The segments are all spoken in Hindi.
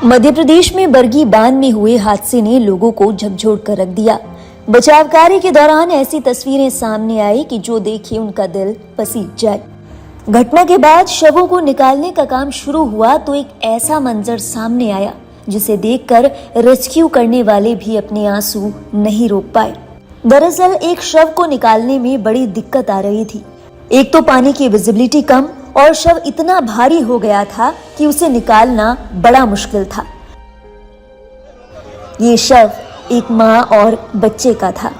मध्य प्रदेश में बरगी बांध में हुए हादसे ने लोगों को झकझोर कर रख दिया। बचाव कार्य के दौरान ऐसी तस्वीरें सामने आई कि जो देखे उनका दिल पसीज जाए। घटना के बाद शवों को निकालने का काम शुरू हुआ तो एक ऐसा मंजर सामने आया जिसे देखकर रेस्क्यू करने वाले भी अपने आंसू नहीं रोक पाए। दरअसल एक शव को निकालने में बड़ी दिक्कत आ रही थी। एक तो पानी की विजिबिलिटी कम और शव इतना भारी हो गया था कि उसे निकालना बड़ा मुश्किल था। ये शव एक माँ और बच्चे का था।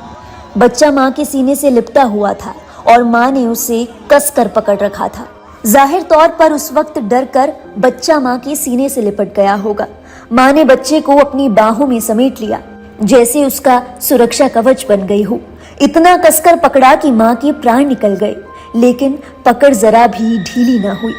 बच्चा माँ के सीने से लिपटा हुआ था और माँ ने उसे कसकर पकड़ रखा था। जाहिर तौर पर उस वक्त डर कर बच्चा माँ के सीने से लिपट गया होगा। माँ ने बच्चे को अपनी बाहों में समेट लिया, जैसे उसका सुरक्षा कवच बन गई हो। इतना कसकर पकड़ा कि माँ के प्राण निकल गए, लेकिन पकड़ जरा भी ढीली न हुई।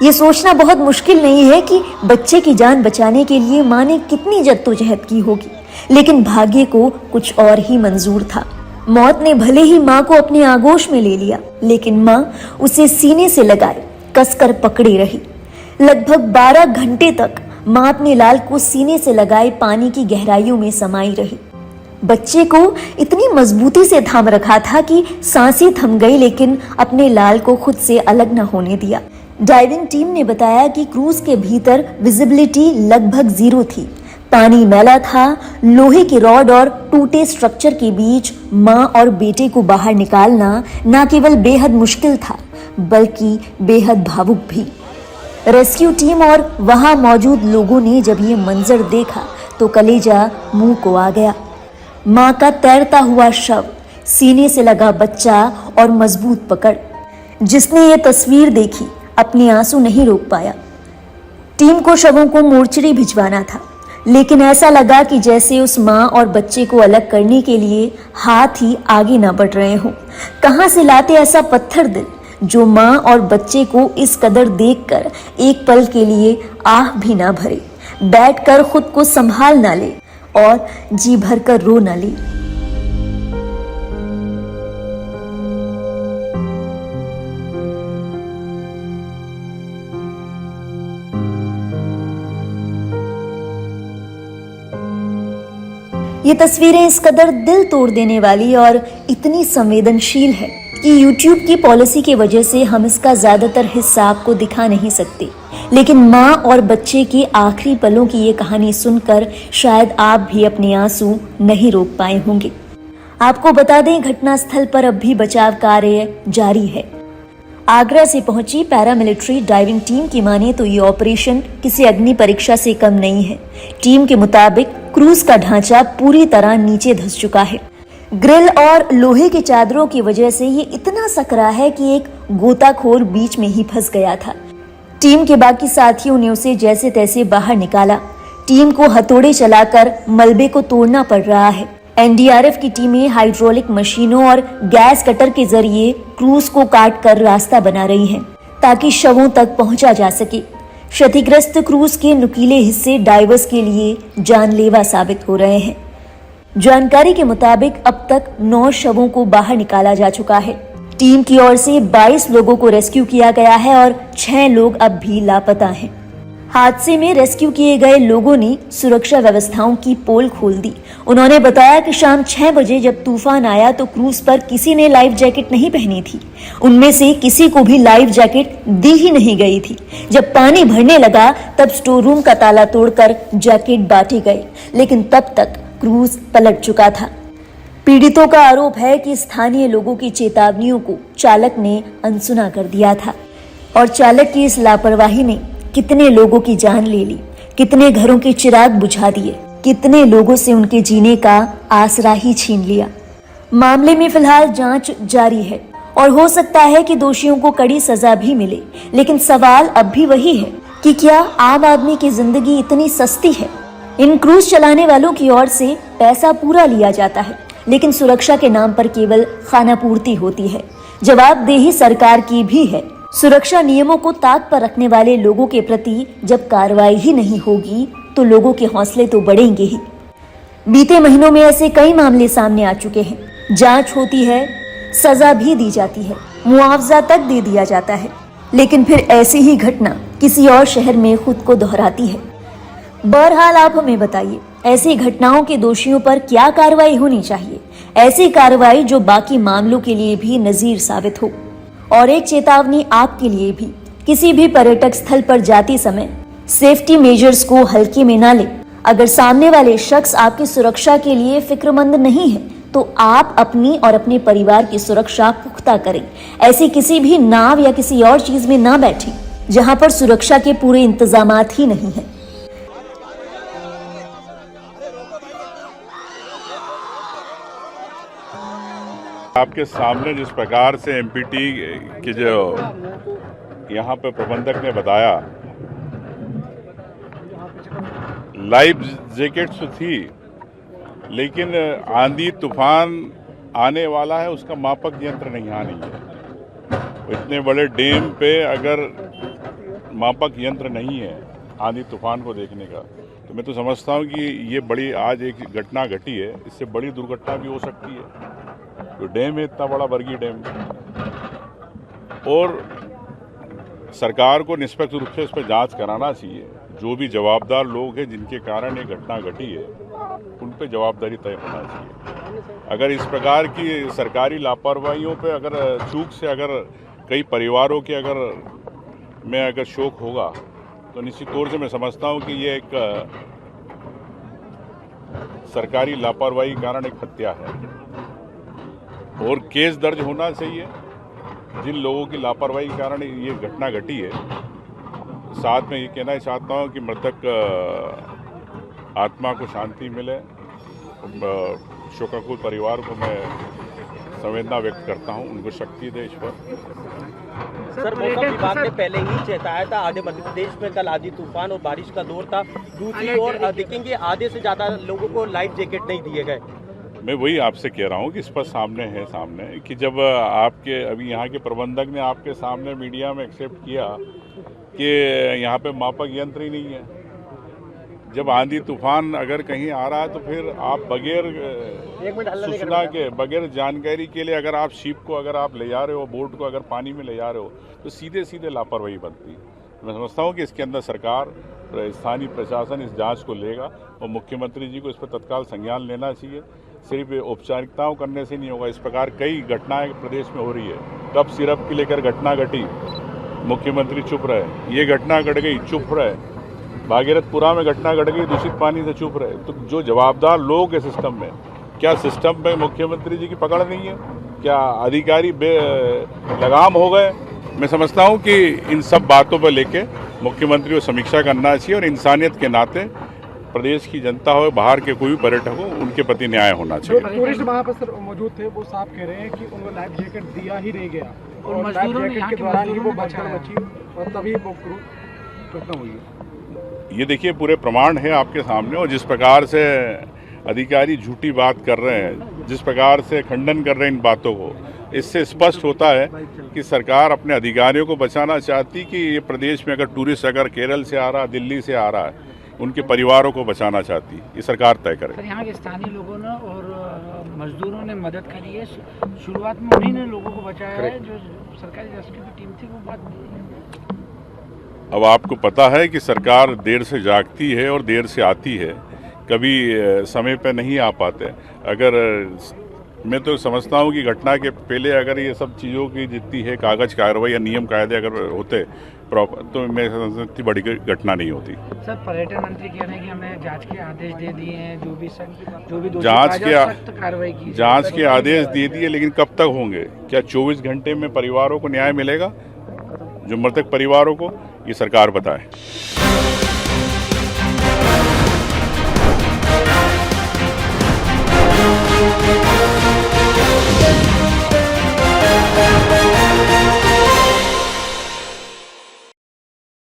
ये सोचना बहुत मुश्किल नहीं है कि बच्चे की जान बचाने के लिए माँ ने कितनी जद्दोजहद की होगी, लेकिन भाग्य को कुछ और ही मंजूर था। मौत ने भले ही माँ को अपने आगोश में ले लिया, लेकिन माँ उसे सीने से लगाए कसकर पकड़े रही। लगभग 12 घंटे तक माँ अपने लाल को सीने से लगाए पानी की गहराइयों में समाई रही। बच्चे को इतनी मजबूती से थाम रखा था कि सांसें थम गई, लेकिन अपने लाल को खुद से अलग न होने दिया। डाइविंग टीम ने बताया कि क्रूज के भीतर विजिबिलिटी लगभग 0 थी। पानी मैला था। लोहे की रॉड और टूटे स्ट्रक्चर के बीच माँ और बेटे को बाहर निकालना न केवल बेहद मुश्किल था, बल्कि बेहद भावुक भी। रेस्क्यू टीम और वहां मौजूद लोगों ने जब ये मंजर देखा तो कलेजा मुंह को आ गया। माँ का तैरता हुआ शव, सीने से लगा बच्चा और मजबूत पकड़। जिसने ये तस्वीर देखी अपने आंसू नहीं रोक पाया। टीम को शवों को मोर्चरी भिजवाना था, लेकिन ऐसा लगा कि जैसे उस माँ और बच्चे को अलग करने के लिए हाथ ही आगे ना बढ़ रहे हों। कहाँ से लाते ऐसा पत्थर दिल जो माँ और बच्चे को इस कदर देखकर एक पल के लिए आह भी ना भरे, बैठकर खुद को संभाल ना ले और जी भरकर रो ना ले। ये तस्वीरें इस कदर दिल तोड़ देने वाली और इतनी संवेदनशील है कि YouTube की पॉलिसी की वजह से हम इसका ज्यादातर हिस्सा आपको दिखा नहीं सकते, लेकिन माँ और बच्चे के आखिरी पलों की ये कहानी सुनकर शायद आप भी अपने आंसू नहीं रोक पाए होंगे। आपको बता दें, घटनास्थल पर अब भी बचाव कार्य जारी है। आगरा से पहुंची पैरामिलिट्री डाइविंग टीम की माने तो ये ऑपरेशन किसी अग्नि परीक्षा से कम नहीं है। टीम के मुताबिक क्रूज का ढांचा पूरी तरह नीचे धंस चुका है। ग्रिल और लोहे के चादरों की वजह से ये इतना सकरा है कि एक गोताखोर बीच में ही फंस गया था। टीम के बाकी साथियों ने उसे जैसे तैसे बाहर निकाला। टीम को हथौड़े चलाकर मलबे को तोड़ना पड़ रहा है। एनडीआरएफ की टीमें हाइड्रोलिक मशीनों और गैस कटर के जरिए क्रूज को काट कर रास्ता बना रही हैं, ताकि शवों तक पहुंचा जा सके। क्षतिग्रस्त क्रूज के नुकीले हिस्से डाइवर्स के लिए जानलेवा साबित हो रहे हैं। जानकारी के मुताबिक अब तक 9 शवों को बाहर निकाला जा चुका है। टीम की ओर से 22 लोगों को रेस्क्यू किया गया है और 6 लोग अब भी लापता हैं। हादसे में रेस्क्यू किए गए लोगों ने सुरक्षा व्यवस्थाओं की पोल खोल दी। उन्होंने बताया कि शाम 6 बजे जब तूफान आया तो क्रूज पर किसी ने लाइफ जैकेट नहीं पहनी थी। उनमें से किसी को भी लाइफ जैकेट दी ही नहीं गई थी। जब पानी भरने लगा तब स्टोर रूम का ताला तोड़कर जैकेट बांटे गए, लेकिन तब तक क्रूज पलट चुका था। पीड़ितों का आरोप है कि स्थानीय लोगों की चेतावनियों को चालक ने अनसुना कर दिया था और चालक की इस लापरवाही ने कितने लोगों की जान ले ली, कितने घरों के चिराग बुझा दिए, कितने लोगों से उनके जीने का आसरा ही छीन लिया। मामले में फिलहाल जांच जारी है और हो सकता है कि दोषियों को कड़ी सजा भी मिले, लेकिन सवाल अब भी वही है कि क्या आम आदमी की जिंदगी इतनी सस्ती है? इन क्रूज चलाने वालों की ओर से पैसा पूरा लिया जाता है, लेकिन सुरक्षा के नाम पर केवल खानापूर्ति होती है। जवाबदेही सरकार की भी है। सुरक्षा नियमों को ताक पर रखने वाले लोगों के प्रति जब कार्रवाई ही नहीं होगी तो लोगों के हौसले तो बढ़ेंगे ही। बीते महीनों में ऐसे कई मामले सामने आ चुके हैं। जांच होती है, सजा भी दी जाती है, मुआवजा तक दे दिया जाता है, लेकिन फिर ऐसी ही घटना किसी और शहर में खुद को दोहराती है। बहरहाल आप हमें बताइए, ऐसी घटनाओं के दोषियों पर क्या कार्रवाई होनी चाहिए? ऐसी कार्रवाई जो बाकी मामलों के लिए भी नजीर साबित हो। और एक चेतावनी आपके लिए भी, किसी भी पर्यटक स्थल पर जाते समय सेफ्टी मेजर्स को हल्के में ना लें। अगर सामने वाले शख्स आपकी सुरक्षा के लिए फिक्रमंद नहीं है तो आप अपनी और अपने परिवार की सुरक्षा पुख्ता करें। ऐसी किसी भी नाव या किसी और चीज में ना बैठें जहां पर सुरक्षा के पूरे इंतजामात ही नहीं है। आपके सामने जिस प्रकार से एमपीटी के जो यहाँ पे प्रबंधक ने बताया, लाइफ जैकेट्स तो थी लेकिन आंधी तूफान आने वाला है उसका मापक यंत्र नहीं यहाँ नहीं है। इतने बड़े डैम पे अगर मापक यंत्र नहीं है आंधी तूफान को देखने का, तो मैं तो समझता हूँ कि ये बड़ी आज एक घटना घटी है, इससे बड़ी दुर्घटना भी हो सकती है। तो डैम है इतना बड़ा, बरगी डैम, और सरकार को निष्पक्ष रूप से इस पर जांच कराना चाहिए। जो भी जवाबदार लोग हैं जिनके कारण ये घटना घटी है उन पर जवाबदारी तय होना चाहिए। अगर इस प्रकार की सरकारी लापरवाहियों पे अगर चूक से अगर कई परिवारों के अगर शोक होगा तो निश्चित तौर से मैं समझता हूँ कि ये एक सरकारी लापरवाही के कारण एक हत्या है और केस दर्ज होना चाहिए जिन लोगों की लापरवाही के कारण ये घटना घटी है। साथ में ये कहना चाहता हूँ कि मृतक आत्मा को शांति मिले। शोकाकुल परिवार को मैं संवेदना व्यक्त करता हूँ, उनको शक्ति दे ईश्वर। सर, मौसम विभाग ने पहले ही चेताया था, आधे मध्य प्रदेश में कल आंधी तूफान और बारिश का दौर था। दूसरी ओर देखेंगे आधे से ज्यादा लोगों को लाइफ जैकेट नहीं दिए गए। मैं वही आपसे कह रहा हूँ कि इस पर सामने कि जब आपके अभी यहाँ के प्रबंधक ने आपके सामने मीडिया में एक्सेप्ट किया कि यहाँ पे मापक यंत्र ही नहीं है। जब आंधी तूफान अगर कहीं आ रहा है तो फिर आप बगैर सूचना के, बगैर जानकारी के लिए अगर आप शिप को अगर आप ले जा रहे हो, बोट को अगर पानी में ले जा रहे हो, तो सीधे सीधे लापरवाही बनती है। मैं समझता हूँ कि इसके अंदर सरकार, स्थानीय प्रशासन इस जांच को लेगा और मुख्यमंत्री जी को इस पर तत्काल संज्ञान लेना चाहिए। सिर्फ औपचारिकताओं करने से नहीं होगा। इस प्रकार कई घटनाएं प्रदेश में हो रही है। कब सिरप की लेकर घटना घटी, मुख्यमंत्री चुप रहे। ये घटना घट गई, चुप रहे। भागीरथपुरा में घटना घट गई, दूषित पानी से चुप रहे। तो जो जवाबदार लोग हैं सिस्टम में, क्या सिस्टम में मुख्यमंत्री जी की पकड़ नहीं है? क्या अधिकारी लगाम हो गए? मैं समझता हूं कि इन सब बातों पर लेके मुख्यमंत्री को समीक्षा करना चाहिए और इंसानियत के नाते प्रदेश की जनता हो, बाहर के कोई भी पर्यटक हो, उनके प्रति न्याय होना चाहिए। जो टूरिस्ट वहाँ पर सर मौजूद थे वो साफ कह रहे हैं कि उनको लाइफ जैकेट दिया ही नहीं गया और लाइफ जैकेट के दौरान ही वो बची और तभी वो घटना हुई। ये देखिए पूरे प्रमाण है आपके सामने, और जिस प्रकार से अधिकारी झूठी बात कर रहे हैं, जिस प्रकार से खंडन कर रहे हैं इन बातों को, इससे स्पष्ट होता है कि सरकार अपने अधिकारियों को बचाना चाहती कि ये प्रदेश में अगर टूरिस्ट अगर केरल से आ रहा, दिल्ली से आ रहा है, उनके परिवारों को बचाना चाहती। ये सरकार तय करे। सर, यहाँ के स्थानीय लोगों ने और मजदूरों ने मदद करी है। शुरुआत में उन्हीं ने लोगों को बचाया है। जो सरकारी रेस्क्यू की टीम थी वो बात नहीं है। अब आपको पता है कि सरकार देर से जागती है और देर से आती है, कभी समय पे नहीं आ पाते। अगर मैं तो समझता हूँ कि घटना के पहले अगर ये सब चीज़ों की जितनी है कागज कार्रवाई या नियम कायदे अगर होते प्रॉपर, तो मैं इतनी बड़ी घटना नहीं होती। सर, पर्यटन मंत्री कह रहे हैं कि हमने जांच के आदेश दे दिए हैं, जो भी जांच कार्रवाई की, जांच के आदेश दे दिए, लेकिन कब तक होंगे? क्या 24 घंटे में परिवारों को न्याय मिलेगा? जो मृतक परिवारों को, ये सरकार बताए।